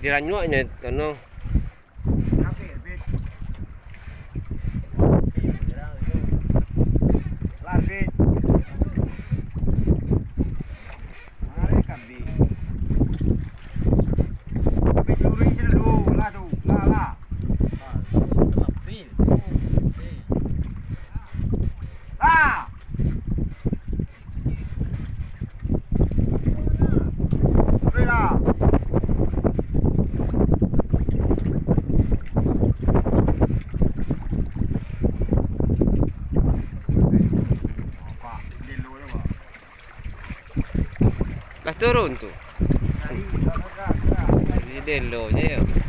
diranyuaknya ano. Lapit. Mari kambing. Kambing luring sini dulu, lah tu, lah. Ah. Lah. Lah turun tu. Jadi delo je.